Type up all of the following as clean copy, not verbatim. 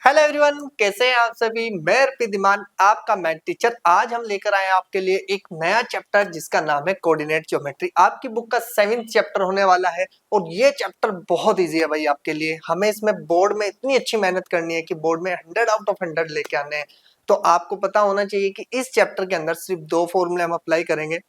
Hello everyone, कैसे हैं आप सभी। मैं अर्पित, आपका मैथ टीचर। आज हम लेकर आए हैं आपके लिए एक नया चैप्टर जिसका नाम है कोऑर्डिनेट ज्योमेट्री। आपकी बुक का 7th चैप्टर होने वाला है और ये चैप्टर बहुत इजी है भाई आपके लिए। हमें इसमें बोर्ड में इतनी अच्छी मेहनत करनी है कि बोर्ड में 100 आउट ऑफ 100 लेके आने हैं। तो आपको पता होना चाहिए कि इस चैप्टर के अंदर सिर्फ 2 फॉर्मूले हम अप्लाई करेंगे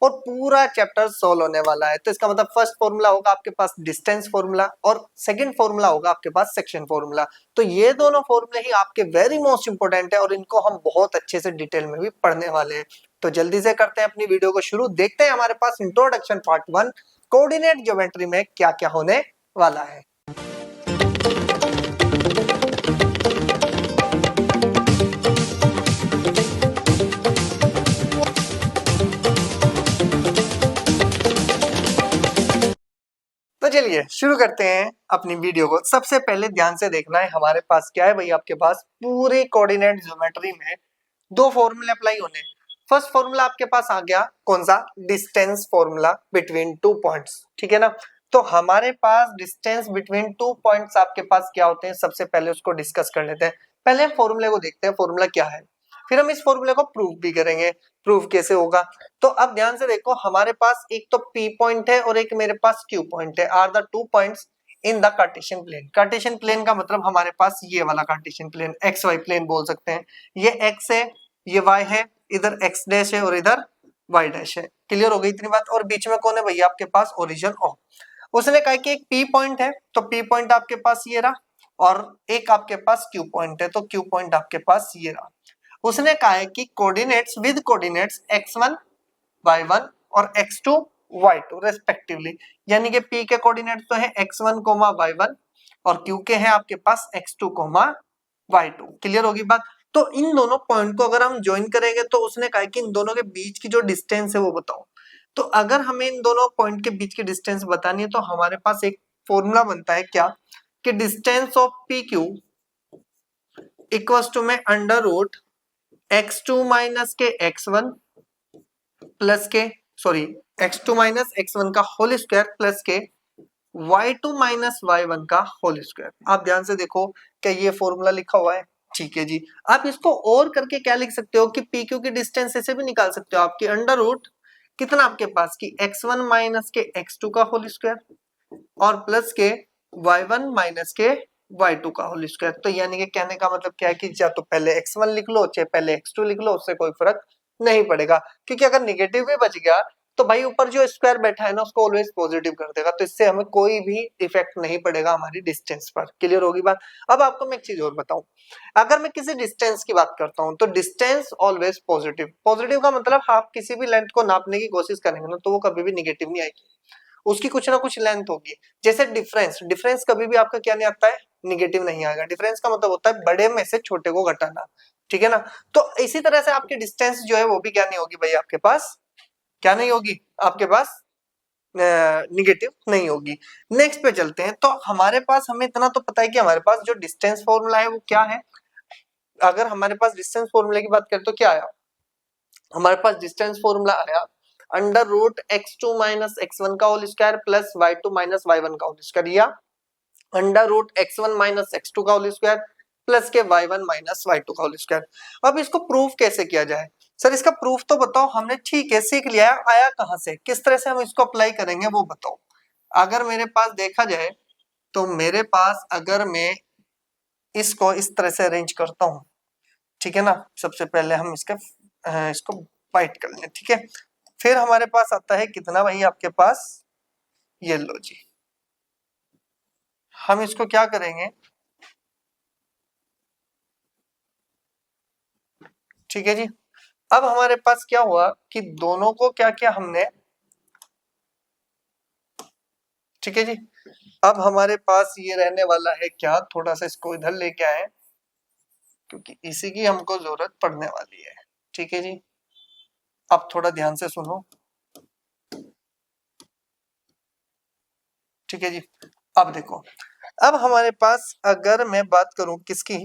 और पूरा चैप्टर सोल्व होने वाला है। तो इसका मतलब फर्स्ट फॉर्मूला होगा आपके पास डिस्टेंस फॉर्मूला और सेकंड फॉर्मूला होगा आपके पास सेक्शन फॉर्मूला। तो ये दोनों फॉर्मूले ही आपके वेरी मोस्ट इंपोर्टेंट है और इनको हम बहुत अच्छे से डिटेल में भी पढ़ने वाले हैं। तो जल्दी से करते हैं अपनी वीडियो को शुरू। देखते हैं हमारे पास इंट्रोडक्शन पार्ट 1 कोऑर्डिनेट ज्योमेट्री में क्या क्या होने वाला है। तो चलिए शुरू करते हैं अपनी वीडियो को। सबसे पहले ध्यान से देखना है हमारे पास क्या है भाई। आपके पास पूरे कोऑर्डिनेट ज्योमेट्री में 2 फॉर्मूले अप्लाई होने। फर्स्ट फॉर्मूला आपके पास आ गया कौन सा, डिस्टेंस फॉर्मूला बिटवीन 2 पॉइंट्स, ठीक है ना। तो हमारे पास डिस्टेंस बिटवीन 2 पॉइंट्स आपके पास क्या होते हैं, सबसे पहले उसको डिस्कस कर लेते हैं। पहले फॉर्मूले को देखते हैं फॉर्मूला क्या है, फिर हम इस फॉर्मूले को प्रूव भी करेंगे। प्रूव कैसे होगा, तो अब ध्यान से देखो हमारे पास एक तो P पॉइंट है और एक मेरे पास Q पॉइंट है। Are the 2 points in the Cartesian plane. Cartesian plane का मतलब हमारे पास ये वाला Cartesian plane, X Y plane बोल सकते हैं। ये एक्स है, ये वाई है, इधर एक्स डैश है और इधर वाई डैश है। क्लियर हो गई इतनी बात। और बीच में कौन है भैया आपके पास, ओरिजिन ओ। उसने कहा कि एक P पॉइंट है, तो P पॉइंट आपके पास ये रहा और एक आपके पास Q पॉइंट है, तो Q पॉइंट आपके पास ये रहा। उसने कहा है कि coordinates with coordinates x1 y1 और x2 y2 रेस्पेक्टिवली, यानी कि P के कोऑर्डिनेट्स तो है x1 y1 और Q के हैं आपके पास x2 y2। क्लियर होगी बात। तो इन दोनों पॉइंट को अगर हम ज्वाइन करेंगे तो उसने कहा कि इन दोनों के बीच की जो डिस्टेंस है वो बताओ। तो अगर हमें इन दोनों पॉइंट के बीच की डिस्टेंस बतानी है तो हमारे पास एक फॉर्मूला बनता है क्या, कि distance of P Q equals to में अंडर रूट x2 माइनस के x1 प्लस के सॉरी x2 माइनस x1 का होल स्क्वायर प्लस के y2 माइनस y1 का होल स्क्वायर। आप ध्यान से देखो क्या ये फॉर्मूला लिखा हुआ है, ठीक है जी। आप इसको और करके क्या लिख सकते हो कि पी क्यू की डिस्टेंस ऐसे भी निकाल सकते हो आपकी अंडर रूट कितना आपके पास की x1 माइनस के x2 का होल स्क्वायर और प्लस के y1 माइनस के y2 का होल स्क्वायर। तो यानी कि कहने का मतलब क्या है कि या तो पहले x1 लिख लो चाहे पहले x2 लिख लो, उससे कोई फर्क नहीं पड़ेगा। क्योंकि अगर निगेटिव भी बच गया तो भाई ऊपर जो स्क्वायर बैठा है ना उसको ऑलवेज पॉजिटिव कर देगा, तो इससे हमें कोई भी इफेक्ट नहीं पड़ेगा हमारी डिस्टेंस पर। क्लियर होगी बात। अब आपको मैं एक चीज और बताऊं, अगर मैं किसी डिस्टेंस की बात करता हूं तो डिस्टेंस ऑलवेज पॉजिटिव। पॉजिटिव का मतलब आप किसी भी लेंथ को नापने की कोशिश करेंगे ना तो वो कभी भी निगेटिव नहीं आएगी, उसकी कुछ ना कुछ लेंथ होगी। जैसे डिफरेंस, डिफरेंस कभी भी आपका क्या नहीं आता है, निगेटिव नहीं आएगा। डिफरेंस का मतलब होता है बड़े में से छोटे को घटाना, ठीक है ना। तो इसी तरह से आपकी डिस्टेंस जो है वो भी क्या नहीं होगी भाई, आपके पास क्या नहीं होगी, आपके पास निगेटिव नहीं होगी। नेक्स्ट पे चलते हैं। तो हमारे पास हमें इतना तो पता है कि हमारे पास जो डिस्टेंस फॉर्मूला है वो क्या है। अगर हमारे पास डिस्टेंस फॉर्मूले की बात करें तो क्या आया, हमारे पास डिस्टेंस फॉर्मूला आया under root x2 minus x1 का whole square plus y2 minus y1 का होल स्क्वायर, या under root x1 minus x2 का होल स्क्वायर प्लस के y1 माइनस y2 का होल स्क्वायर। अब इसको प्रूफ कैसे किया जाए, सर इसका प्रूफ तो बताओ। हमने ठीक है सीख लिया, आया कहां से, किस तरह से हम इसको अप्लाई करेंगे वो बताओ। अगर मेरे पास देखा जाए तो मेरे पास अगर मैं इसको इस तरह से अरेंज करता हूं, ठीक है ना। सबसे पहले हम इसको वाइट कर लें, ठीक है। फिर हमारे पास आता है कितना भाई आपके पास, ये लो जी। हम इसको क्या करेंगे, ठीक है जी। अब हमारे पास क्या हुआ कि दोनों को क्या किया हमने, ठीक है जी। अब हमारे पास ये रहने वाला है क्या, थोड़ा सा इसको इधर लेके आए क्योंकि इसी की हमको जरूरत पड़ने वाली है, ठीक है जी। अब थोड़ा ध्यान से सुनो, ठीक है जी। अब देखो, अब हमारे पास अगर मैं बात करूं किसकी,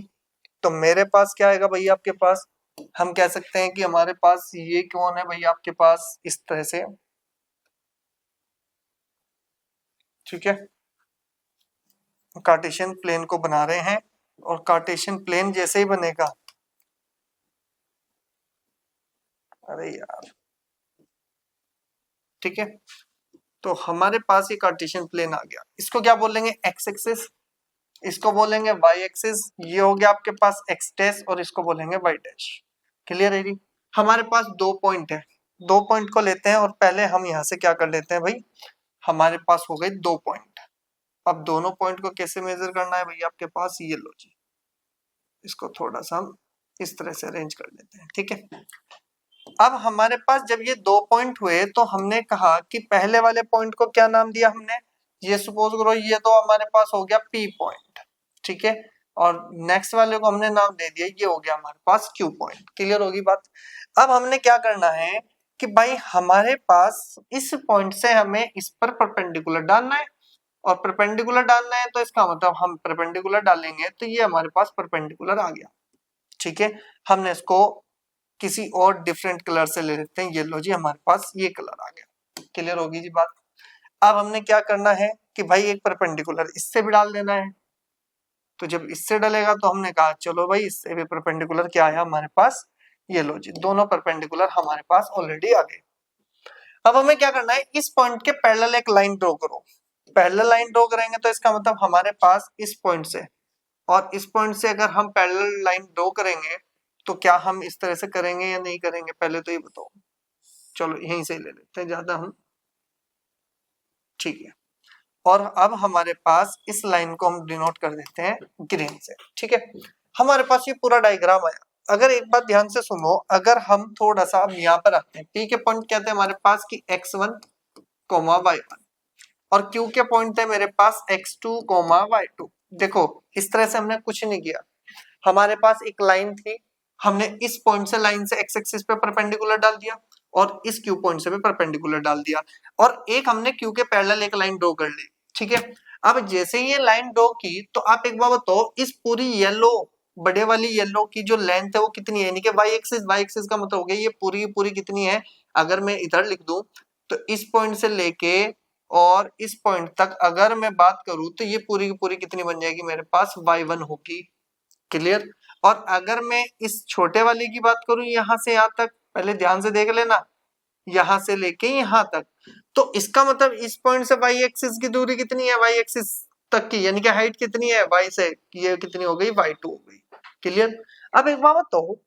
तो मेरे पास क्या आएगा भैया आपके पास, हम कह सकते हैं कि हमारे पास ये कौन है भैया आपके पास, इस तरह से, ठीक है। कार्टेशियन प्लेन को बना रहे हैं और कार्टेशियन प्लेन जैसे ही बनेगा। अरे यार, ठीक है, तो हमारे पास ये कार्टेशियन प्लेन आ गया। इसको क्या बोलेंगे? एक्स एक्सिस, इसको बोलेंगे वाई एक्सिस, ये हो गया आपके पास एक्स डैश, और इसको बोलेंगे वाई डैश। क्लियर है जी? हमारे पास दो पॉइंट है, दो पॉइंट को लेते हैं और पहले हम यहाँ से क्या कर लेते हैं भाई, हमारे पास हो गए दो पॉइंट। अब दोनों पॉइंट को कैसे मेजर करना है भाई आपके पास, ये लो जी, इसको थोड़ा सा हम इस तरह से अरेंज कर लेते हैं, ठीक है। अब हमारे पास जब ये दो पॉइंट हुए तो हमने कहा कि पहले वाले पॉइंट को क्या नाम दिया हमने, ये सपोज करो ये तो हमारे पास हो गया पी पॉइंट, ठीक है, और नेक्स्ट वाले को हमने नाम दे दिया, ये हो गया हमारे पास क्यू पॉइंट। क्लियर होगी बात? अब हमने क्या करना है कि भाई हमारे पास इस पॉइंट से हमें इस पर परपेंडिकुलर डालना है, और परपेंडिकुलर डालना है तो इसका मतलब हम परपेंडिकुलर डालेंगे तो ये हमारे पास परपेंडिकुलर आ गया, ठीक है। हमने इसको किसी और डिफरेंट कलर से ले लेते हैं, ये लो जी हमारे पास ये कलर आ गया। क्लियर होगी जी बात? अब हमने क्या करना है कि भाई एक परपेंडिकुलर इससे भी डाल देना है, तो जब इससे डलेगा तो हमने कहा चलो भाई इससे भी परपेंडिकुलर क्या आया हमारे पास, ये लो जी दोनों परपेंडिकुलर हमारे पास ऑलरेडी आ गए। अब हमें क्या करना है, इस पॉइंट के पैरेलल एक लाइन ड्रॉ करो। पैरेलल लाइन ड्रॉ करेंगे तो इसका मतलब हमारे पास इस पॉइंट से और इस पॉइंट से अगर हम पैरेलल लाइन ड्रॉ करेंगे तो क्या हम इस तरह से करेंगे या नहीं करेंगे, पहले तो ये बताओ। चलो यहीं से ले लेते हैं, ज्यादा हम, ठीक है। और अब हमारे पास इस लाइन को हम डिनोट कर देते हैं ग्रीन से, ठीक है। हमारे पास ये पूरा डायग्राम आया। अगर एक बात ध्यान से सुनो, अगर हम थोड़ा सा अब यहाँ पर आते हैं, पी के पॉइंट क्या थे हमारे पास की x1 कोमा y1, और क्यू के पॉइंट थे मेरे पास x2 कोमा y2। देखो इस तरह से हमने कुछ नहीं किया, हमारे पास एक लाइन थी, हमने इस पॉइंट से लाइन से एक्स एक्सिस पे परपेंडिकुलर डाल दिया और इस क्यू पॉइंट से भी परपेंडिकुलर डाल दिया, और एक हमने क्यू के पैरेलल एक लाइन ड्रॉ कर ली, ठीक है। अब जैसे ही ये लाइन ड्रॉ की तो आप एक बार बताओ, इस पूरी येलो, बड़े वाली येलो की जो लेंथ है वो कितनी है, यानी कि वाई एक्सिस, वाई एक्सिस का मतलब हो गया ये पूरी पूरी कितनी है, अगर मैं इधर लिख दूं तो इस पॉइंट से लेके और इस पॉइंट तक अगर मैं बात करूं तो ये पूरी की पूरी कितनी बन जाएगी मेरे पास, y1 होगी। क्लियर? और अगर मैं इस छोटे वाले की बात करूं यहां से यहां तक, पहले ध्यान से देख लेना, यहां से लेके यहां तक, तो इसका मतलब इस पॉइंट से वाई एक्सिस की दूरी कितनी है, वाई एक्सिस तक की, यानी कि हाइट कितनी है वाई से, ये कितनी हो गई, y2 हो गई। क्लियर? अब एक बात तो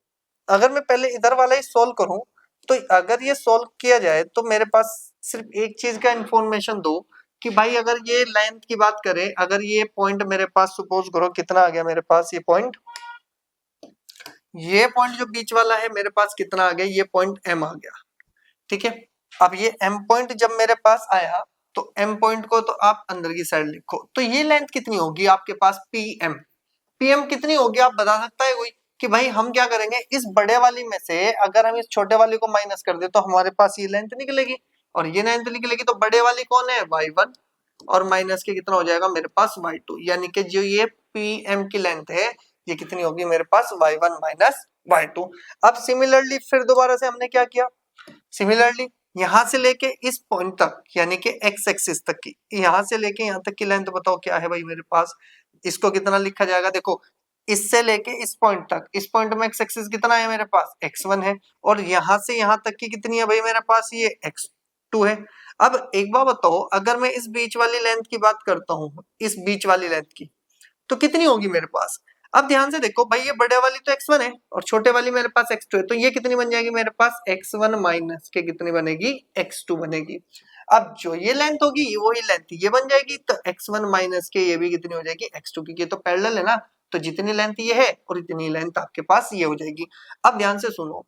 अगर मैं पहले इधर वाला ही सोल्व करूं तो अगर ये सोल्व किया जाए तो मेरे पास सिर्फ एक चीज का इंफॉर्मेशन दो कि भाई अगर ये लेंथ की बात करें, अगर ये पॉइंट मेरे पास सपोज करो कितना आ गया मेरे पास, ये पॉइंट जो बीच वाला है मेरे पास कितना आ गया, ये पॉइंट m आ गया, ठीक है। अब ये m पॉइंट जब मेरे पास आया तो m पॉइंट को तो आप अंदर की साइड लिखो, तो ये लेंथ कितनी होगी आपके पास, pm। pm कितनी होगी आप बता सकता है कोई? कि भाई हम क्या करेंगे, इस बड़े वाली में से अगर हम इस छोटे वाली को माइनस कर दे तो हमारे पास ये लेंथ निकलेगी, और ये लेंथ निकलेगी तो बड़े वाली कौन है, y1, और माइनस के कितना हो जाएगा मेरे पास y2, यानी कि जो ये pm की लेंथ है ये कितनी होगी मेरे पास, y1 माइनस y2। अब सिमिलरली फिर दोबारा से हमने क्या किया, सिमिलरली यहां से लेके इस पॉइंट तक यानी कि x एक्सिस तक की, यहां से लेके यहां तक की लेंथ बताओ क्या है भाई मेरे पास, इसको कितना लिखा जाएगा, देखो इससे लेके इस पॉइंट तक, इस पॉइंट में x एक्सिस कितना है मेरे पास, x1 है, और यहां से यहां तक की कितनी है भाई मेरे पास, ये x2 है। अब एक बार बताओ, अगर मैं इस बीच वाली लेंथ की बात करता हूं, इस बीच वाली लेंथ की, तो कितनी होगी मेरे पास। अब ध्यान से देखो भाई, ये बड़े वाली तो x1 है और छोटे वाली मेरे पास x2 है, तो ये कितनी बन जाएगी मेरे पास, x1 माइनस के कितनी बनेगी, x2 बनेगी। अब जो ये लेंथ होगी वही लेंथ ये बन जाएगी, तो x1 माइनस के ये भी कितनी हो जाएगी, x2, की ये तो पैरेलल है ना, तो जितनी लेंथ ये है और इतनी लेंथ आपके पास ये हो जाएगी। अब ध्यान से सुनो,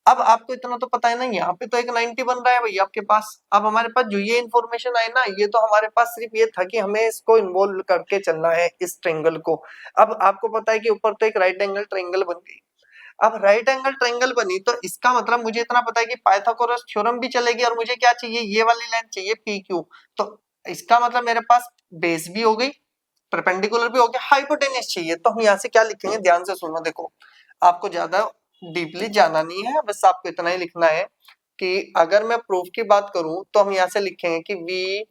अब आपको इतना तो पता है ना, यहाँ पे तो एक 90 बन रहा है भाई आपके पास। अब हमारे पास जो ये इन्फॉर्मेशन आई ना, ये तो हमारे पास सिर्फ ये था कि हमें इसको इन्वॉल्व करके चलना है इस ट्रायंगल को। अब आपको पता है कि ऊपर तो एक राइट एंगल ट्रायंगल बन गई। अब राइट एंगल ट्रायंगल बनी तो इसका मतलब मुझे इतना पता है कि पाइथागोरस थ्योरम भी चलेगी, और मुझे क्या चाहिए, ये वाली लाइन चाहिए पी क्यू। तो इसका मतलब मेरे पास बेस भी हो गई, परपेंडिकुलर भी हो गया, हाइपोटेन्यूस चाहिए। तो हम यहाँ से क्या लिखेंगे, ध्यान से सुनो, देखो आपको ज्यादा डीपली जाना नहीं है, बस आपको इतना ही लिखना है कि अगर मैं प्रूफ की बात करूं तो हम यहां से लिखेंगे कि वी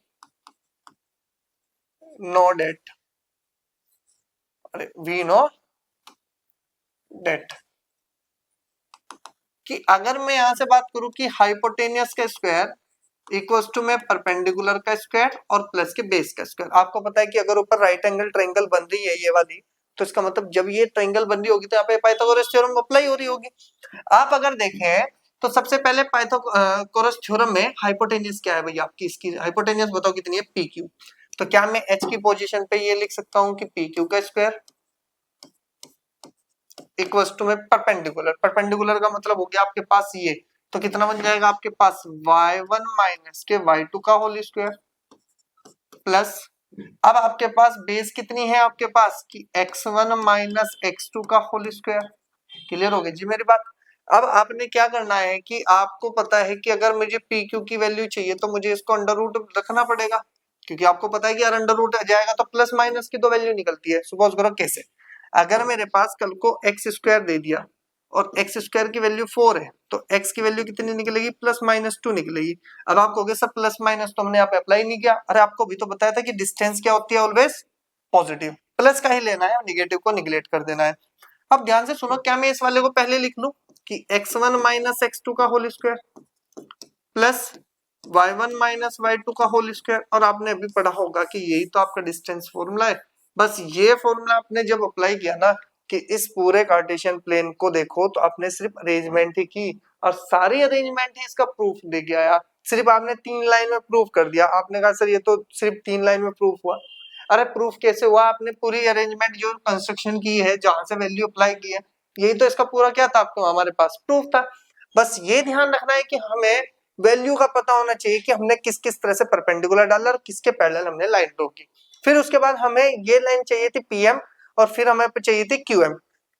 नो डेट, अरे वी नो डेट कि अगर मैं यहां से बात करूं कि हाइपोटेनियस का स्क्वायर इक्वल्स टू में परपेंडिकुलर का स्क्वायर और प्लस के बेस का स्क्वायर। आपको पता है कि अगर ऊपर राइट एंगल ट्रायंगल बन रही है ये वाली, तो इसका मतलब जब ये ट्रायंगल बन रही होगी तो यहाँ पे पाइथागोरस थ्योरम अप्लाई हो रही होगी। आप अगर देखें तो सबसे पहले पाइथागोरस थ्योरम में हाइपोटेनियस क्या है भैया आपकी, इसकी हाइपोटेनियस बताओ कितनी है, पी क्यू। तो क्या मैं एच की पोजीशन पे ये लिख सकता हूँ कि पी क्यू का स्क्वायर इक्वल्स टू में परपेंडिकुलर, परपेंडिकुलर का मतलब हो गया आपके पास ये, तो कितना बन जाएगा आपके पास y1 माइनस के y2 का होल स्क्वायर प्लस, अब आपके पास बेस कितनी है आपके पास कि x1 माइनस x2 का होल स्क्वायर। क्लियर हो गई जी मेरी बात। अब आपने क्या करना है कि आपको पता है कि अगर मुझे पी क्यू की वैल्यू चाहिए तो मुझे इसको अंडर रूट रखना पड़ेगा, क्योंकि आपको पता है कि यार अंडर रूट आ जाएगा तो प्लस माइनस की तो वैल्यू निकलती है। सपोज करो कैसे, अगर मेरे पास कल को एक्स स्क्वायर दे दिया और एक्स स्क्वायर की वैल्यू 4 है तो एक्स की वैल्यू कितनी निकलेगी, प्लस माइनस 2 निकलेगी। अब आप कहोगे सर प्लस माइनस तो हमने यहाँ पे अप्लाई नहीं किया, अरे आपको भी तो बताया था कि डिस्टेंस क्या होती है, ऑलवेज पॉजिटिव, प्लस का ही लेना है, निगेटिव को निगलेक्ट कर देना है। अब ध्यान से सुनो, क्या मैं इस वाले को पहले लिख लूं कि x1 माइनस x2 का whole square plus y1 minus y2 का होल स्क्वायर, और आपने अभी पढ़ा होगा कि यही तो आपका डिस्टेंस फॉर्मूला है। बस ये फॉर्मूला आपने जब अप्लाई किया ना कि इस पूरे कार्टेशियन प्लेन को देखो, तो आपने सिर्फ अरेंजमेंट ही की और सारी अरेंजमेंट ही इसका प्रूफ दे के आया। सिर्फ आपने 3 लाइन में प्रूफ कर दिया। आपने कहा सर ये तो सिर्फ 3 लाइन में प्रूफ हुआ, अरे प्रूफ कैसे हुआ, आपने पूरी अरेंजमेंट जो कंस्ट्रक्शन की है, जहां से वैल्यू अप्लाई की है, यही तो इसका पूरा क्या था, आपको हमारे पास प्रूफ था। बस ये ध्यान रखना है कि हमें वैल्यू का पता होना चाहिए कि हमने किस किस तरह से परपेंडिकुलर डाला और किसके पैरेलल हमने लाइन ड्रॉ की। फिर उसके बाद हमें ये लाइन चाहिए थी पीएम और फिर हमें चाहिए थी क्यूएम।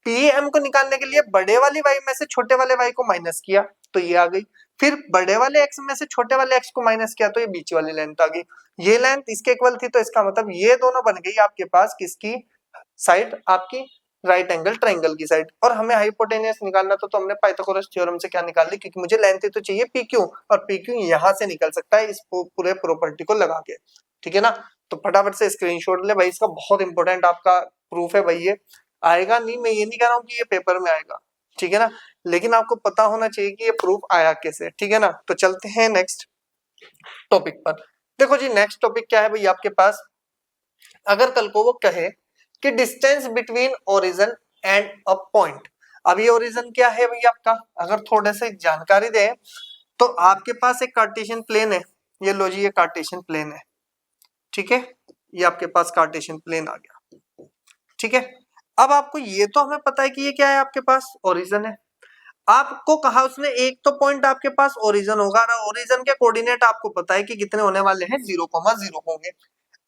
पीएम को निकालने के लिए बड़े वाली वाई में से छोटे वाले वाई को माइनस किया तो ये आ गई, फिर बड़े वाले एक्स में से छोटे वाले एक्स को माइनस किया तो ये बीच वाली लेंथ आ गई। ये लेंथ इसके इक्वल थी, तो इसका मतलब ये दोनों बन गई आपके पास किसकी साइड, आपकी राइट एंगल ट्रायंगल की साइड। और हमें हाइपोटेनियस निकालना था तो हमने पाइथागोरस थ्योरम से क्या निकाल ली, क्योंकि मुझे लेंथ ही तो चाहिए पी क्यू, और पी क्यू यहां से निकल सकता है इस पूरे प्रॉपर्टी को लगा के। ठीक है ना, तो फटाफट से स्क्रीनशॉट ले भाई, इसका बहुत इंपॉर्टेंट आपका प्रूफ है भाई। ये आएगा नहीं, मैं ये नहीं कह रहा हूँ कि ये पेपर में आएगा, ठीक है ना, लेकिन आपको पता होना चाहिए कि ये प्रूफ आया कैसे। ठीक है ना, तो चलते हैं नेक्स्ट टॉपिक पर। देखो जी नेक्स्ट टॉपिक क्या है भाई आपके पास, अगर कल को वो कहे कि distance between origin and a point. अब ये ओरिजिन क्या है भाई आपका, अगर थोड़े से जानकारी दे तो आपके पास एक कार्टेशियन प्लेन है, ये लो जी ये कार्टेशियन प्लेन है, ठीक है, ये आपके पास कार्टेशियन प्लेन आ गया। ठीक है, अब आपको ये तो हमें पता है कि ये क्या है, आपके पास ओरिजिन है। आपको कहा उसने एक तो पॉइंट आपके पास ओरिजिन होगा, ओरिजिन के कोऑर्डिनेट आपको पता है कि कितने होने वाले हैं, 0,0 होंगे।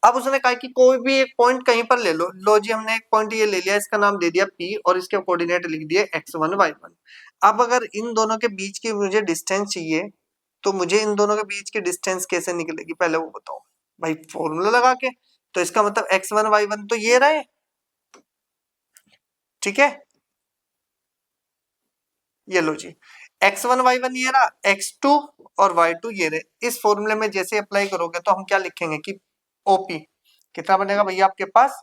अब उसने कहा कि कोई भी एक पॉइंट कहीं पर ले लो, लो जी हमने एक पॉइंट ये ले लिया, इसका नाम दे दिया P और इसके कोऑर्डिनेट लिख दिए x1 y1। अब अगर इन दोनों के बीच की मुझे डिस्टेंस चाहिए तो मुझे इन दोनों के बीच की डिस्टेंस कैसे निकलेगी, पहले वो बताओ भाई, फॉर्मूला लगा के। तो इसका मतलब x1 y1 तो ये रहे, ठीक है, ये लो जी x1 y1 ये रहा, x2 और y2 ये रहे। इस फॉर्मूले में जैसे अप्लाई करोगे तो हम क्या लिखेंगे कि OP कितना बनेगा भैया आपके पास,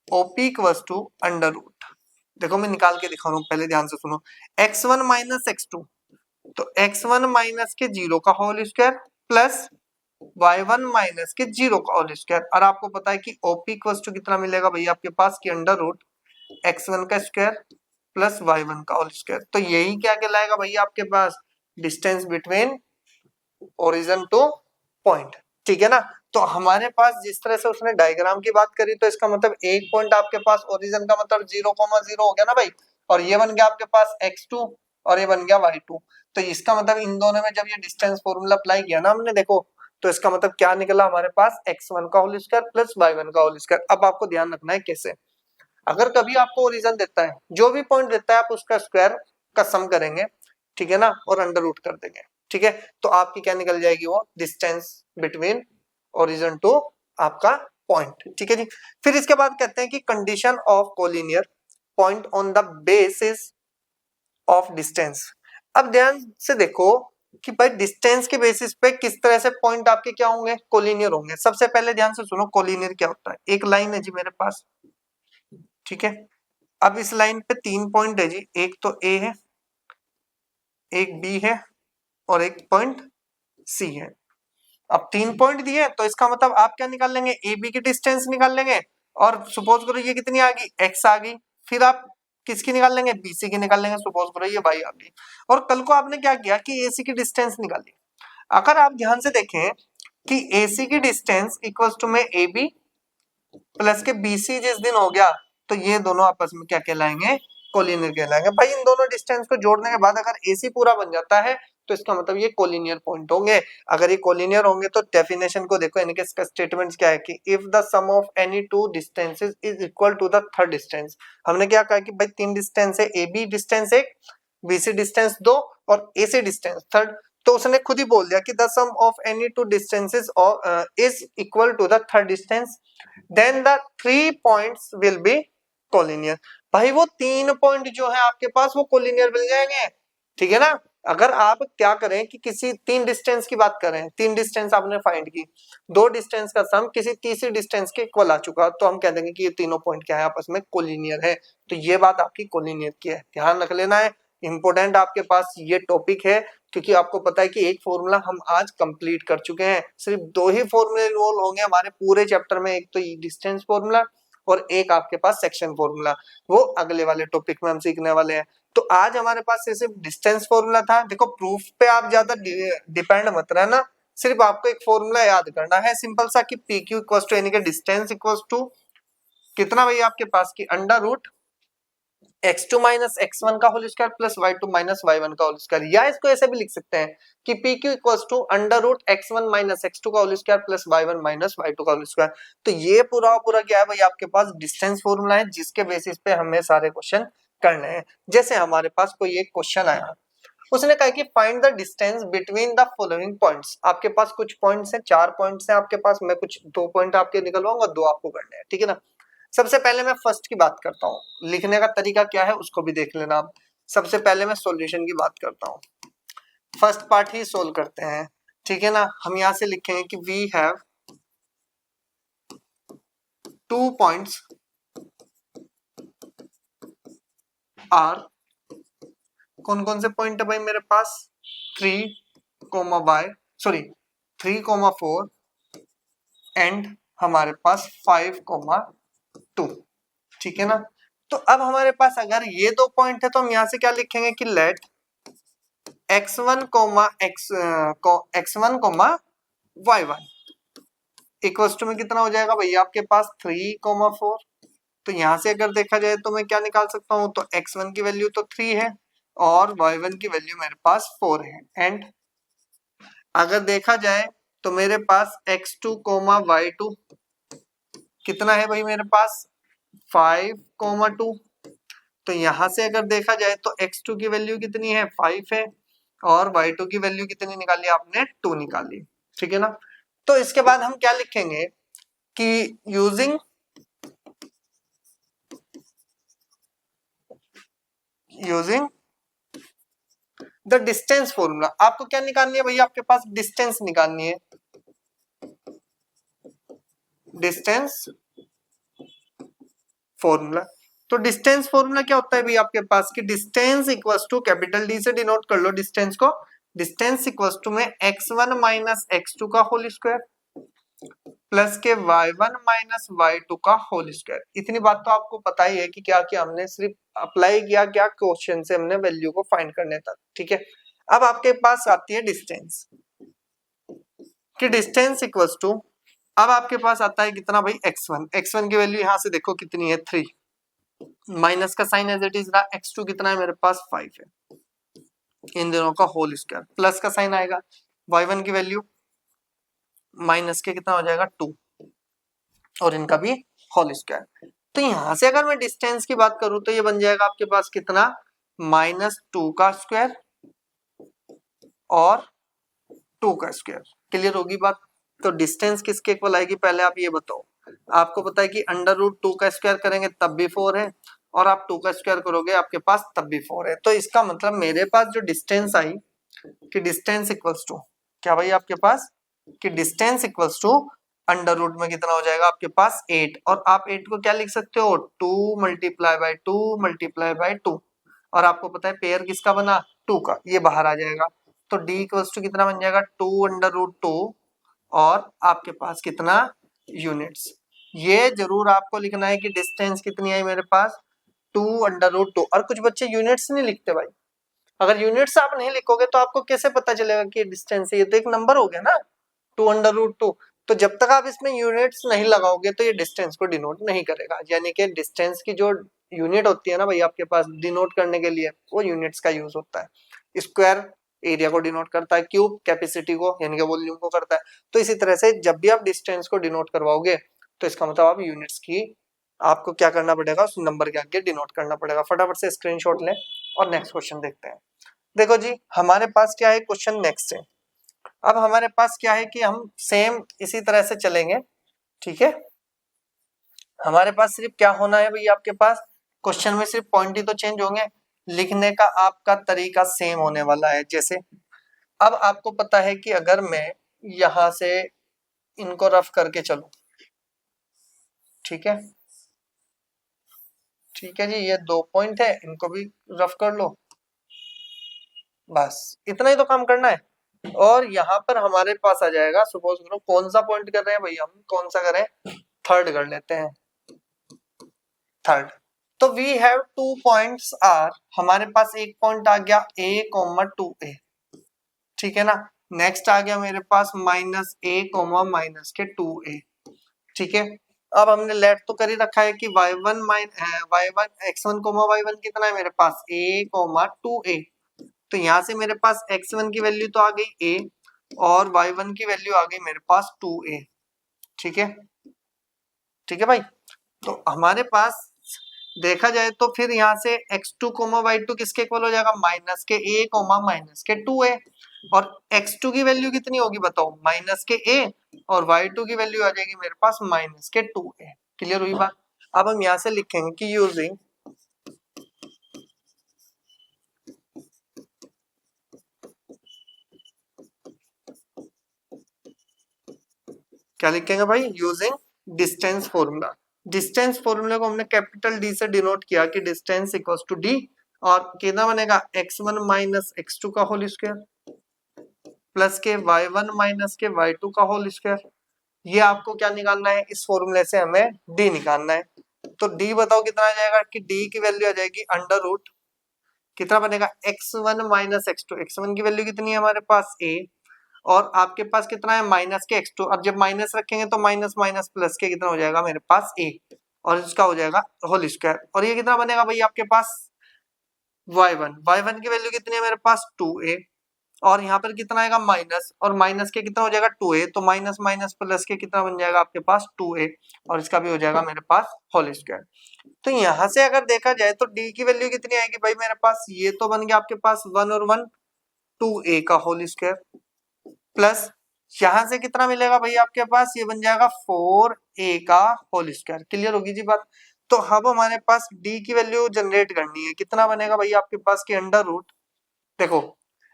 OP equals to under root, देखो मैं निकाल के दिखा रहा हूँ, पहले ध्यान से सुनो, x1 माइनस x2, तो x1 माइनस के 0 का whole square plus y1 minus के 0 का होल स्क्वायर। और आपको पता है कि OP इक्वल्स टू कितना मिलेगा भैया आपके पास की अंडर रूट x1 का स्क्वायर प्लस y1 का होल स्क्वायर। तो यही क्या कहलाएगा भैया आपके पास, distance between origin to point. ठीक है ना, तो हमारे पास जिस तरह से उसने डायग्राम की बात करी, तो इसका मतलब एक पॉइंट आपके पास ओरिजिन का मतलब 0,0 हो गया ना भाई, और ये बन गया आपके पास x2 और ये बन गया y2। तो इसका मतलब इन दोनों में जब ये डिस्टेंस फॉर्मूला अप्लाई किया ना हमने, देखो तो इसका मतलब क्या निकला हमारे पास, x1 का होल स्क्वायर प्लस y1 का होल स्क्वायर। अब आपको ध्यान रखना है कैसे, अगर कभी आपको ओरिजिन देता है, जो भी पॉइंट देता है आप उसका स्क्वायर का सम करेंगे, ठीक है ना, और अंडर रूट कर देंगे। ठीक है, तो आपकी क्या निकल जाएगी, वो डिस्टेंस बिटवीन ओरिजिन टू आपका पॉइंट। ठीक है जी, फिर इसके बाद कहते हैं कि condition of collinear point on the basis of distance. अब ध्यान से देखो कि भाई डिस्टेंस के बेसिस पे किस तरह से पॉइंट आपके क्या होंगे, कोलिनियर होंगे। सबसे पहले ध्यान से सुनो कोलिनियर क्या होता है, एक लाइन है जी मेरे पास, ठीक है, अब इस लाइन पे 3 पॉइंट है जी, एक तो ए है, एक बी है और एक पॉइंट सी है। अब 3 पॉइंट दिए तो इसका मतलब आप क्या निकाल लेंगे, ए बी की डिस्टेंस निकाल लेंगे। और सपोज करो ये कितनी आ गई, एक्स आ गई। फिर आप किसकी निकाल लेंगे, बीसी की निकाल लेंगे। सपोज करो ये वाई आ गई। और कल को आपने क्या किया कि एसी की डिस्टेंस निकाली। अगर आप ध्यान से देखें कि एसी की डिस्टेंस इक्वल्स टू में ए बी प्लस के बीसी जिस दिन हो गया तो ये दोनों आपस में क्या कहलाएंगे, कोलिनियर कहलाएंगे। भाई इन दोनों डिस्टेंस को जोड़ने के बाद अगर एसी पूरा बन जाता है तो इसका मतलब ये कोलिनियर पॉइंट होंगे। अगर ये कोलिनियर होंगे तो डेफिनेशन को देखो, यानी कि इसका स्टेटमेंट क्या है कि if the sum of any two distances is equal to the third distance. हमने क्या कहा कि भाई 3 डिस्टेंस है, A B distance 1, BC distance 2 और एसी डिस्टेंस थर्ड। तो उसने खुद ही बोल दिया कि the sum of any two distances is equal to the third distance, then the 3 points will be collinear. भाई वो 3 पॉइंट जो है आपके पास वो कोलिनियर मिल जाएंगे, ठीक है ना। अगर आप क्या करें कि किसी 3 डिस्टेंस की बात करें, 3 डिस्टेंस आपने फाइंड की, 2 डिस्टेंस का सम किसी तीसरी डिस्टेंस के इक्वल आ चुका, तो हम कह देंगे कि ये तीनों पॉइंट क्या है, आपस में कोलिनियर है। तो ये बात आपकी कोलिनियर की है, ध्यान रख लेना है। इंपोर्टेंट आपके पास ये टॉपिक है, क्योंकि आपको पता है कि एक फॉर्मूला हम आज कंप्लीट कर चुके हैं। सिर्फ 2 ही फॉर्मूले इन्वॉल्व होंगे हमारे पूरे चैप्टर में, एक तो ये डिस्टेंस फॉर्मूला और एक आपके पास सेक्शन फॉर्मूला, वो अगले वाले टॉपिक में हम सीखने वाले हैं। तो आज हमारे पास सिर्फ डिस्टेंस फॉर्मूला था। देखो प्रूफ पे आप ज्यादा डिपेंड मत रहना, सिर्फ आपको एक फॉर्मूला याद करना है सिंपल सा कि पी क्यू इक्वल टू यानी कि डिस्टेंस इक्वल टू कितना भाई आपके पास की under root x2 minus x1 का whole square plus y2 minus y1 का होल स्क्वायर। या इसको ऐसे भी लिख सकते हैं कि pq equals to under root x1 minus x2 का whole square plus y1 minus y2 का होल स्क्वायर। तो ये पूरा पूरा क्या है भाई, आपके पास डिस्टेंस फॉर्मूला है जिसके बेसिस पे हमें सारे क्वेश्चन करने हैं। जैसे हमारे पास कोई एक क्वेश्चन आया, उसने कहा कि find the distance between the following points. आपके पास कुछ पॉइंट्स हैं, 4 पॉइंट्स हैं आपके पास, मैं कुछ 2 पॉइंट आपके निकलवाऊंगा, 2 आपको करने हैं, ठीक है ना। सबसे पहले मैं फर्स्ट की बात करता हूँ, लिखने का तरीका क्या है उसको भी देख लेना आप। सबसे पहले मैं सॉल्यूशन की बात करता हूँ, फर्स्ट पार्ट ही सोल्व करते हैं, ठीक है ना। हम यहाँ से लिखेंगे कि वी हैव 2 पॉइंट्स आर, कौन कौन से पॉइंट है भाई मेरे पास, 3,4 एंड हमारे पास 5,2, ठीक है ना। तो अब हमारे पास अगर ये 2 पॉइंट है तो हम यहाँ से क्या लिखेंगे कि late x1 y1 equals to में कितना हो जाएगा भैया आपके पास 3,4। तो यहाँ से अगर देखा जाए तो मैं क्या निकाल सकता हूँ, तो x1 की वैल्यू तो 3 है और y1 की वैल्यू मेरे पास 4 है। एंड अगर देखा जाए तो मेरे पास x2 y2 कितना है भाई मेरे पास 5,2। तो यहां से अगर देखा जाए तो x2 की वैल्यू कितनी है 5 है और y2 की वैल्यू कितनी निकाली आपने 2 निकाली, ठीक है ना। तो इसके बाद हम क्या लिखेंगे कि यूजिंग द डिस्टेंस फॉर्मूला। आपको क्या निकालनी है भैया, आपके पास डिस्टेंस निकालनी है, डिस्टेंस फॉर्मूला। तो डिस्टेंस फॉर्मूला क्या होता है भाई आपके पास कि distance equals to, capital D से डिनोट कर लो डिस्टेंस को, डिस्टेंस इक्वल्स टू में x1 माइनस x2 का होल स्क्वायर प्लस के y1 माइनस y2 का होल स्क्वायर। इतनी बात तो आपको पता ही है कि क्या किया हमने, सिर्फ अप्लाई किया क्या क्वेश्चन से हमने वैल्यू को फाइंड करने तक, ठीक है। अब आपके पास आती है डिस्टेंस कि डिस्टेंस इक्वल्स टू, अब आपके पास आता है कितना भाई x1 की वैल्यू यहां से देखो कितनी है 3, माइनस का साइन एज इट इज रहा, x2 कितना है मेरे पास 5 है, इन दोनों का होल स्क्वायर, प्लस का साइन आएगा, y1 की वैल्यू माइनस के कितना हो जाएगा 2 और इनका भी होल स्क्वायर। तो यहां से अगर मैं डिस्टेंस की बात करूं तो ये बन जाएगा आपके पास कितना -2 का स्क्वायर और 2 का स्क्वायर। क्लियर होगी बात। तो डिस्टेंस किसके इक्वल आएगी पहले आप ये बताओ। आपको पता है कि अंडर रूट 2 का स्क्वायर करेंगे तब भी 4 है और आप 2 का स्क्वायर करोगे आपके पास तब भी 4 है। तो इसका मतलब मेरे पास जो डिस्टेंस आई कि डिस्टेंस इक्वल्स टू क्या भाई आपके पास कि distance equals to under root में कितना हो जाएगा आपके पास 8, और आप 8 को क्या लिख सकते हो 2 मल्टीप्लाई बाय 2 मल्टीप्लाई बाय 2, और आपको पता है पेयर किसका बना 2 का, ये बाहर आ जाएगा। तो d इक्वल्स टू कितना बन जाएगा 2 अंडर रूट 2, और आपके पास कितना यूनिट्स। ये जरूर आपको लिखना है कि डिस्टेंस कितनी आई मेरे पास 2 अंडर रूट 2, और कुछ बच्चे यूनिट्स नहीं लिखते भाई। अगर यूनिट्स आप नहीं लिखोगे तो आपको कैसे पता चलेगा कि डिस्टेंस है, ये तो एक नंबर हो गया ना 2 अंडर रूट 2। तो जब तक आप इसमें यूनिट्स नहीं लगाओगे तो ये डिस्टेंस को डिनोट नहीं करेगा, यानी कि डिस्टेंस की जो यूनिट होती है ना भाई आपके पास डिनोट करने के लिए, वो यूनिट्स का यूज होता है। स्क्वायर एरिया को डिनोट करता है, क्यूब कैपेसिटी को यानी कि वॉल्यूम को करता है। तो इसी तरह से जब भी आप डिस्टेंस को डिनोट करवाओगे तो इसका मतलब आप यूनिट्स की आपको क्या करना पड़ेगा, उस नंबर के आगे डिनोट करना पड़ेगा। फटाफट से स्क्रीनशॉट लें और नेक्स्ट क्वेश्चन देखते हैं। देखो जी हमारे पास क्या है, क्वेश्चन नेक्स्ट है। अब हमारे पास क्या है कि हम सेम इसी तरह से चलेंगे, ठीक है। हमारे पास सिर्फ क्या होना है भाई, आपके पास क्वेश्चन में सिर्फ पॉइंट ही तो चेंज होंगे, लिखने का आपका तरीका सेम होने वाला है। जैसे अब आपको पता है कि अगर मैं यहां से इनको रफ करके चलूं, ठीक है, ठीक है जी, ये 2 पॉइंट है, इनको भी रफ कर लो, बस इतना ही तो काम करना है। और यहाँ पर हमारे पास आ जाएगा, सपोज करो कौन सा पॉइंट कर रहे हैं भाई, हम कौन सा करें, थर्ड कर लेते हैं, थर्ड। तो वी हैव 2 पॉइंट्स आर, हमारे पास एक पॉइंट आ गया a, 2a, ठीक है ना। नेक्स्ट आ गया मेरे पास -a, माइनस के 2a, ठीक है। अब हमने लेट तो कर ही रखा है कि y1 x1 y1 कितना है मेरे पास a, 2a। तो यहाँ से मेरे पास x1 की वैल्यू तो आ गई a, और y1 की वैल्यू आ गई मेरे पास 2a, ठीक है, ठीक है भाई। तो हमारे पास देखा जाए तो फिर यहाँ से x2 y2 किसके इक्वल हो जाएगा, माइनस के a, माइनस के 2a, और x2 की वैल्यू कितनी होगी बताओ, माइनस के a, और y2 की वैल्यू आ जाएगी मेरे पास माइनस के 2a। क्लियर हुई बात। अब हम यहाँ से लिखेंगे कि यूजिंग, क्या लिखेंगे भाई, यूजिंग डिस्टेंस फॉर्मूला। डिस्टेंस फॉर्मूले को हमने कैपिटल डी से डिनोट किया कि डिस्टेंस इक्वल्स टू डी, और कितना बनेगा x1 माइनस x2 का होल स्क्वायर प्लस के y1 माइनस के y2 का होल स्क्वायर। ये आपको क्या निकालना है, इस फॉर्मूले से हमें d निकालना है। तो d बताओ कितना आ जाएगा, कि d की वैल्यू आ जाएगी अंडर रूट कितना बनेगा, x1 माइनस x2, x1 की वैल्यू कितनी है हमारे पास a, और आपके पास कितना है माइनस के x2। अब जब माइनस रखेंगे तो माइनस माइनस प्लस के कितना हो जाएगा मेरे पास a, और इसका हो जाएगा होल स्क्वायर, और ये कितना बनेगा भाई आपके पास y1 की वैल्यू कितनी है मेरे पास 2a, और यहाँ पर कितना आएगा माइनस, और माइनस के कितना हो जाएगा 2a, तो माइनस माइनस प्लस के कितना बन जाएगा आपके पास 2a, और इसका भी हो जाएगा मेरे पास होल स्क्वायर। तो यहाँ से अगर देखा जाए तो d की वैल्यू कितनी आएगी भाई मेरे पास, ये तो बन गया आपके पास 1 और 1 2a का होल स्क्वायर, प्लस यहाँ से कितना मिलेगा भाई आपके पास, ये बन जाएगा 4a का होल स्क्वायर। क्लियर होगी जी बात। तो अब हमारे पास d की वैल्यू जनरेट करनी है, कितना बनेगा भाई आपके पास की अंडर रूट, देखो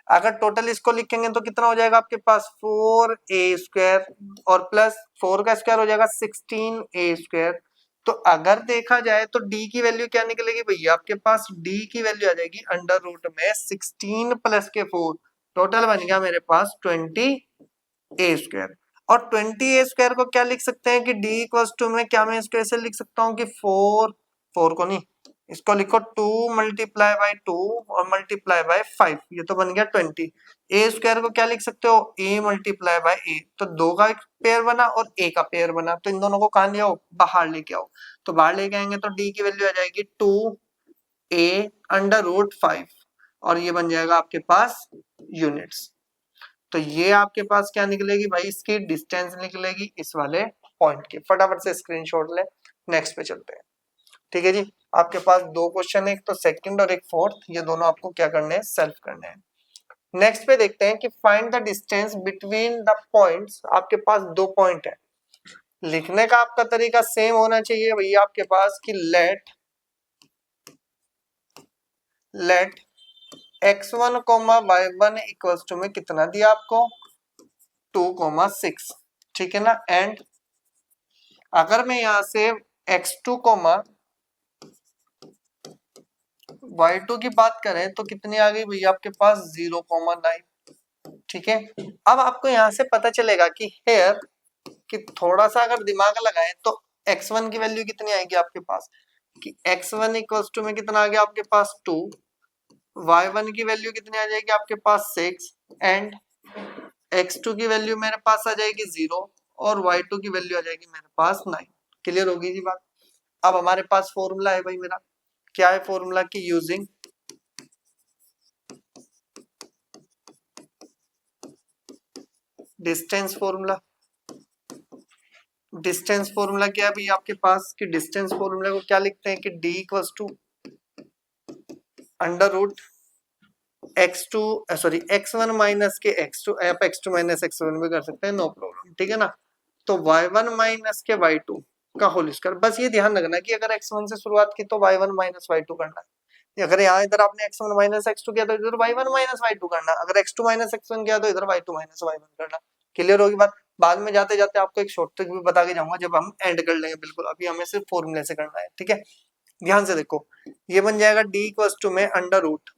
अगर टोटल इसको लिखेंगे तो कितना हो जाएगा आपके पास 4a स्क्वायर, और प्लस 4 का स्क्वायर हो जाएगा 16a स्क्वायर। तो अगर देखा जाए तो d की वैल्यू क्या निकलेगी भैया आपके पास, d की वैल्यू आ जाएगी अंडर रूट में 16 प्लस के 4, टोटल बन गया मेरे पास 20a स्क्वायर। और 20a स्क्वायर को क्या लिख सकते हैं कि d इक्वल्स टू में क्या मैं इसको ऐसे लिख सकता हूँ कि 4 को नहीं, इसको लिखो 2 मल्टीप्लाई बाय 2 और मल्टीप्लाई बाय 5, ये तो बन गया 20। ए स्क्वायर को क्या लिख सकते हो, a मल्टीप्लाई बाय a, तो 2 का एक पेयर बना और a का पेयर बना, तो इन दोनों को कहां ले आओ, बाहर लेके आओ। तो बाहर लेके आएंगे तो d की वैल्यू आ जाएगी 2a अंडर रूट 5, और ये बन जाएगा आपके पास यूनिट्स। तो ये आपके पास क्या निकलेगी भाई, इसकी डिस्टेंस निकलेगी इस वाले पॉइंट की। फटाफट से स्क्रीनशॉट ले, नेक्स्ट पे चलते हैं। ठीक है जी, आपके पास 2 क्वेश्चन है, एक तो सेकंड और एक फोर्थ, ये दोनों आपको क्या करने हैं, सॉल्व करने हैं। नेक्स्ट पे देखते हैं कि find the distance between the points. आपके पास 2 पॉइंट है, लिखने का आपका तरीका सेम होना चाहिए भैया आपके पास कि late x1 y1 equals to में कितना दिया आपको 2 6, ठीक है ना, एंड अगर मैं यहाँ से x2 कोमा y2 की बात करें तो कितनी आ गई भैया आपके पास 0,9। ठीक है, अब आपको यहाँ से पता चलेगा कि हेयर कि थोड़ा सा अगर दिमाग लगाए तो x1 की वैल्यू कितनी आएगी आपके पास कि x1 इक्वल्स टू में कितना आ गया आपके पास 2, y1 की वैल्यू कितनी आ जाएगी आपके पास 6 एंड x2 की वैल्यू मेरे पास आ जाएगी 0 और y2 की वैल्यू आ जाएगी मेरे पास 9। क्लियर होगी जी बात। अब हमारे पास फॉर्मूला है भाई मेरा, क्या है फॉर्मूला की using distance formula. Distance formula क्या है भैया आपके पास कि डिस्टेंस फॉर्मूला को क्या लिखते हैं कि d equals to under root x2 sorry x1 minus के x2, आप x2 माइनस x1 भी कर सकते हैं, नो प्रॉब्लम। ठीक है ना, तो y1 माइनस के y2 का होल स्क्वायर। बस ये ध्यान रखना कि अगर x1 से शुरुआत की तो y1 माइनस y2 करना है, अगर यहाँ इधर आपने x1 माइनस x2 किया तो इधर y1 माइनस y2 करना, अगर x2 माइनस x1 किया तो इधर y2 माइनस y1 करना। क्लियर होगी बात। बाद में जाते जाते आपको एक शॉर्ट ट्रिक भी बता के जाऊंगा जब हम एंड कर लेंगे, बिल्कुल अभी हमें सिर्फ फॉर्मूले से करना है। ठीक है, ध्यान से देखो, ये बन जाएगा d इक्वल्स टू में अंडर रूट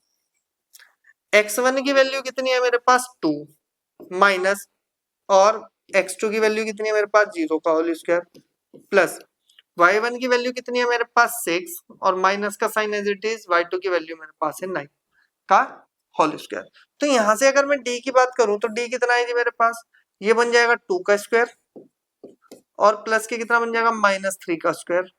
x1 की वैल्यू कितनी है मेरे पास 2 माइनस और x2 की वैल्यू कितनी है मेरे पास 0 का होल स्क्वायर प्लस y1 की वैल्यू कितनी है मेरे पास 6 और माइनस का sign as it is, y2 की वैल्यू मेरे पास है 9 का होल स्क्वायर। तो यहां से अगर मैं d की बात करूं तो d कितना है जी मेरे पास, ये बन जाएगा 2 का स्क्वायर और प्लस के कितना बन जाएगा -3 का स्क्वायर।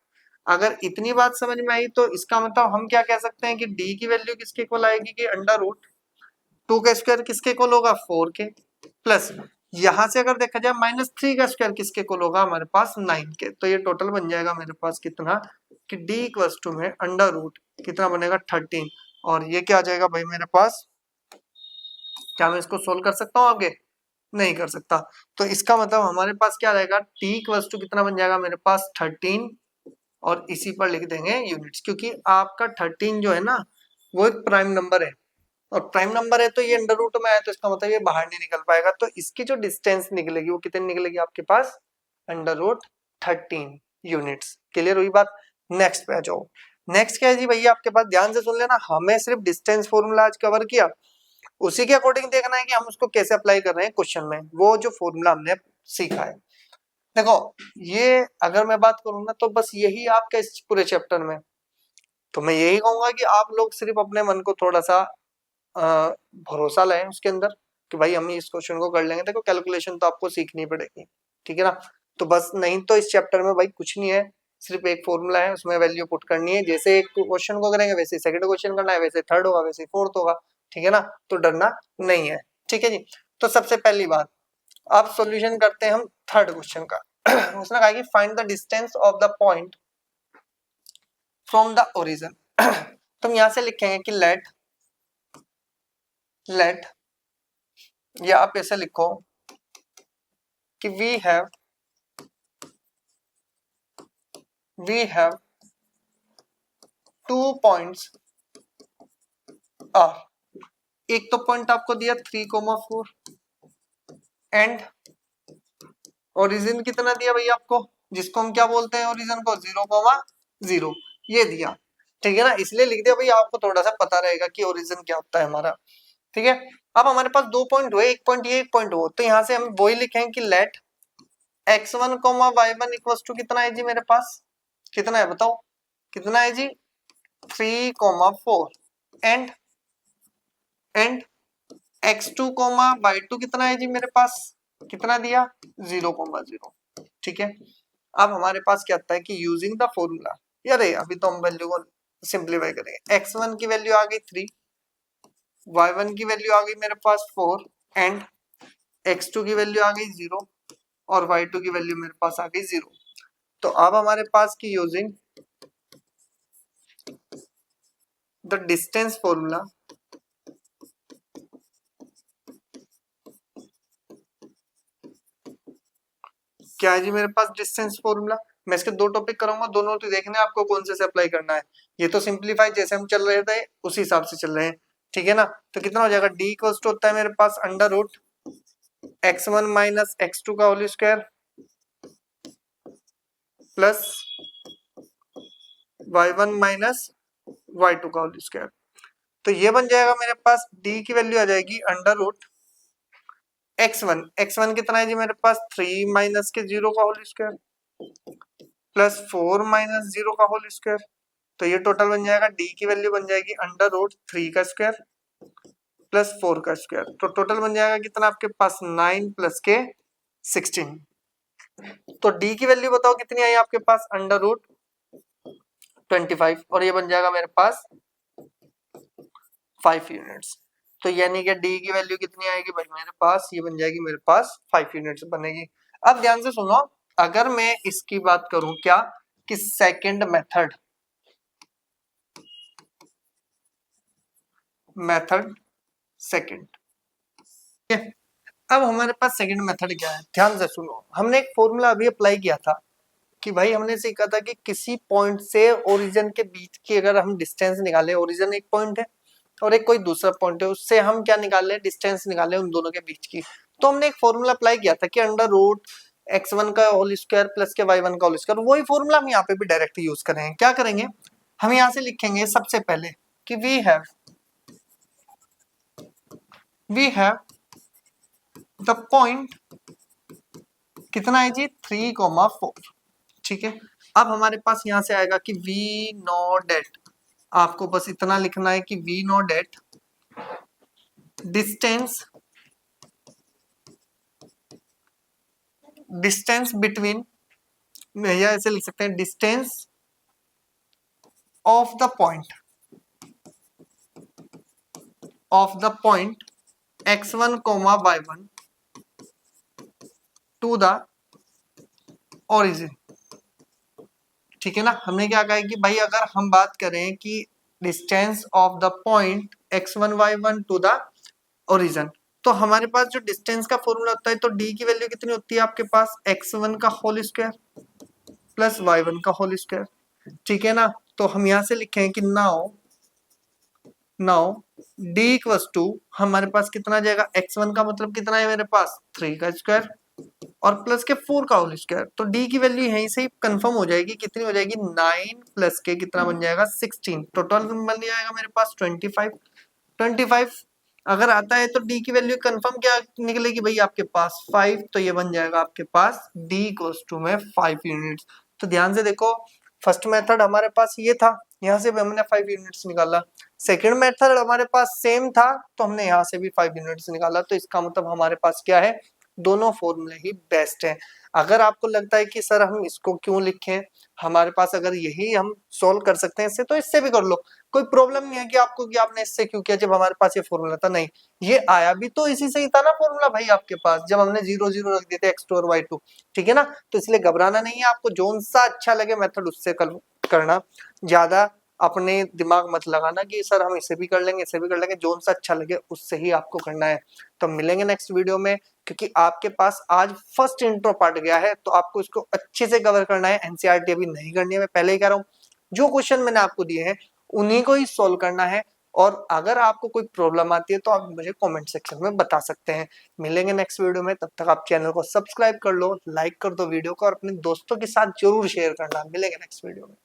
अगर इतनी बात समझ में आई तो इसका मतलब हम क्या कह सकते हैं कि d की वैल्यू किसके इक्वल आएगी कि अंडर रूट 2 का स्क्वायर किसके इक्वल होगा 4 के प्लस यहां से अगर देखा जाए -3 का स्क्वायर किसके इक्वल होगा हमारे पास 9 के। तो ये टोटल बन जाएगा मेरे पास कितना कि d इक्वल्स टू में अंडर रूट कितना बनेगा 13 और ये क्या आ जाएगा भाई मेरे पास। क्या मैं इसको सोल्व कर सकता हूँ आगे, नहीं कर सकता। तो इसका मतलब हमारे पास क्या रहेगा t इक्वल्स टू कितना बन जाएगा मेरे पास 13 और इसी पर लिख देंगे यूनिट्स, क्योंकि आपका 13 जो है ना वो एक प्राइम नंबर है और प्राइम नंबर है तो ये अंडर रूट में आया तो इसका मतलब ये बाहर नहीं निकल पाएगा। तो इसकी जो डिस्टेंस निकलेगी वो कितनी निकलेगी आपके पास अंडर रूट 13 यूनिट्स। क्लियर हुई बात। नेक्स्ट पे आ जाओ। नेक्स्ट क्या है जी भैया आपके पास, ध्यान से सुन लेना, हमें सिर्फ डिस्टेंस फॉर्मूला आज कवर किया, उसी के अकॉर्डिंग देखना है कि हम उसको कैसे अप्लाई कर रहे हैं क्वेश्चन में, वो जो फॉर्मूला हमने सीखा है। देखो ये अगर मैं बात करूँ ना तो बस यही आपका इस पूरे चैप्टर में, तो मैं यही कहूंगा कि आप लोग सिर्फ अपने मन को थोड़ा सा भरोसा लाएं उसके अंदर कि भाई हम इस क्वेश्चन को कर लेंगे। देखो कैलकुलेशन तो आपको सीखनी पड़ेगी, ठीक है ना। तो बस नहीं तो इस चैप्टर में भाई कुछ नहीं है, सिर्फ एक फॉर्मूला है, उसमें वैल्यू पुट करनी है। जैसे एक क्वेश्चन को करेंगे वैसे सेकंड क्वेश्चन करना है, वैसे थर्ड होगा वैसे फोर्थ होगा, ठीक है ना। तो डरना नहीं है, ठीक है जी। तो सबसे पहली बात अब सॉल्यूशन करते हैं हम थर्ड क्वेश्चन का। उसने कहा कि find the distance of the point from the origin. तुम यहां से लिखेंगे कि लेट या आप ऐसे लिखो कि वी हैव 2 पॉइंट्स आर। एक तो पॉइंट आपको दिया 3,4 एंड ओरिजिन कितना दिया भैया आपको, जिसको हम क्या बोलते हैं ओरिजिन को 0,0 ये दिया, ठीक है ना। इसलिए लिख दिया भैया, आपको थोड़ा सा पता रहेगा कि ओरिजिन क्या होता है हमारा, ठीक है। अब हमारे पास 2 पॉइंट हुए, एक पॉइंट ये एक पॉइंट वो, तो यहाँ से हम वही लिखेंगे कि late x1 y1 equals to कितना है जी मेरे पास, कितना है बताओ कितना है जी 3,4 एंड x2 y2 कितना है जी मेरे पास, कितना दिया 0,0, ठीक है। अब हमारे पास क्या आता है कि यूजिंग द फॉर्मूला, अरे अभी तो हम वैल्यू को सिंप्लीफाई करेंगे। x1 की वैल्यू आ गई 3, y1 की वैल्यू आ गई मेरे पास 4 एंड x2 की वैल्यू आ गई 0 और y2 की वैल्यू मेरे पास आ गई 0। तो अब हमारे पास की यूजिंग द डिस्टेंस फॉर्मूला क्या है जी मेरे पास डिस्टेंस फॉर्मूला। मैं इसके 2 टॉपिक कराऊंगा, दोनों तो देखने आपको कौन से अप्लाई करना है। ये तो सिंप्लीफाई जैसे हम चल रहे थे उसी हिसाब से चल रहे हैं, ठीक है ना। तो कितना हो जाएगा d इक्वल्स टू होता है मेरे पास under root x1 minus x2 का whole square plus y1 minus y2 का होल स्क्वायर। तो ये बन जाएगा मेरे पास d की वैल्यू आ जाएगी अंडर रूट x1 कितना है जी मेरे पास 3 माइनस के 0 का होल स्क्वायर प्लस 4 माइनस 0 का होल स्क्वायर। तो ये टोटल बन जाएगा d की वैल्यू बन जाएगी अंडर रूट 3 का स्क्वायर प्लस 4 का स्क्वायर। तो टोटल बन जाएगा कितना आपके पास 9 प्लस के 16। तो d की वैल्यू बताओ कितनी आई आपके पास अंडर रूट 25 और ये बन जाएगा मेरे पास 5 यूनिट्स। तो यानी कि d की वैल्यू कितनी आएगी भाई मेरे पास, ये बन जाएगी मेरे पास 5 यूनिट्स बनेगी। अब ध्यान से सुनो, अगर मैं इसकी बात करूं क्या कि सेकंड मेथड सेकंड, अब हमारे पास सेकंड मेथड क्या है, ध्यान से सुनो। हमने एक फॉर्मूला अभी अप्लाई किया था कि भाई हमने सीखा था कि किसी पॉइंट से ओरिजिन के बीच की अगर हम डिस्टेंस निकालें, ओरिजिन एक पॉइंट है और एक कोई दूसरा पॉइंट है, उससे हम क्या निकाल ले, डिस्टेंस निकाले उन दोनों के बीच की। तो हमने एक फॉर्मूला अप्लाई किया था कि अंडर रूट x1 का होल स्क्वायर प्लस के y1 का होल स्क्वायर। वही फॉर्मूला हम यहाँ पे भी डायरेक्ट यूज करेंगे। क्या करेंगे, हम यहाँ से लिखेंगे सबसे पहले कि वी हैव द पॉइंट कितना है जी 3,4। ठीक है, अब हमारे पास यहां से आएगा कि वी नो डेट, आपको बस इतना लिखना है कि we know that distance between, या ऐसे लिख सकते हैं distance of the point x1 comma y1 to the origin. ठीक है ना, हमने क्या कहा है कि भाई अगर हम बात करें कि distance of the point x1 y1 to the origin, तो हमारे पास जो डिस्टेंस का फॉर्मूला होता है, तो d की वैल्यू कितनी होती है आपके पास x1 का होल स्क्वायर प्लस y1 का होल स्क्वायर। ठीक है ना, तो हम यहां से लिखें कि नाउ d इक्वल्स टू हमारे पास कितना आ जाएगा, x1 का मतलब कितना है मेरे पास 3 का स्क्वायर और प्लस के 4 का होल स्क्वायर। तो d की वैल्यू यहीं से ही कंफर्म हो जाएगी, कितनी हो जाएगी 9 प्लस के कितना बन जाएगा 16। टोटल बन जाएगा मेरे पास 25 अगर आता है तो d की वैल्यू कंफर्म क्या निकलेगी भाई आपके पास 5। तो ये बन जाएगा आपके पास d इक्वल्स टू में 5 यूनिट्स। तो ध्यान से देखो, फर्स्ट मेथड हमारे पास ये था, यहाँ से भी हमने 5 यूनिट्स निकाला। सेकंड मेथड हमारे पास सेम था, तो हमने यहाँ से भी 5 यूनिट्स निकाला। तो इसका मतलब हमारे पास क्या है, दोनों फॉर्मूले ही बेस्ट है। अगर आपको लगता है कि सर हम इसको क्यों लिखें, हमारे पास अगर यही हम सॉल्व कर सकते हैं इससे, तो इससे भी कर लो, कोई प्रॉब्लम नहीं है कि आपको कि आपने इससे क्यों किया जब हमारे पास ये फॉर्मूला था। नहीं, ये आया भी तो इसी से ही था ना फॉर्मूला भाई आपके पास, जब हमने 0 0 रख दिए थे x2 और y2। ठीक है ना, तो इसलिए घबराना नहीं है, आपको जोन सा अच्छा लगे मेथड उससे करना, ज्यादा अपने दिमाग मत लगाना कि सर हम इसे भी कर लेंगे इसे भी कर लेंगे, जोन सा अच्छा लगे उससे ही आपको करना है। तो मिलेंगे नेक्स्ट वीडियो में, क्योंकि आपके पास आज फर्स्ट इंट्रो पार्ट गया है, तो आपको इसको अच्छे से कवर करना है। एनसीईआरटी अभी नहीं करनी है, मैं पहले ही कह रहा हूँ। जो क्वेश्चन मैंने आपको दिए हैं उन्हीं को ही सोल्व करना है, और अगर आपको कोई प्रॉब्लम आती है तो आप मुझे कमेंट सेक्शन में बता सकते हैं। मिलेंगे नेक्स्ट वीडियो में, तब तक आप चैनल को सब्सक्राइब कर लो, लाइक कर दो वीडियो को, और अपने दोस्तों के साथ जरूर शेयर करना। मिलेंगे नेक्स्ट वीडियो में।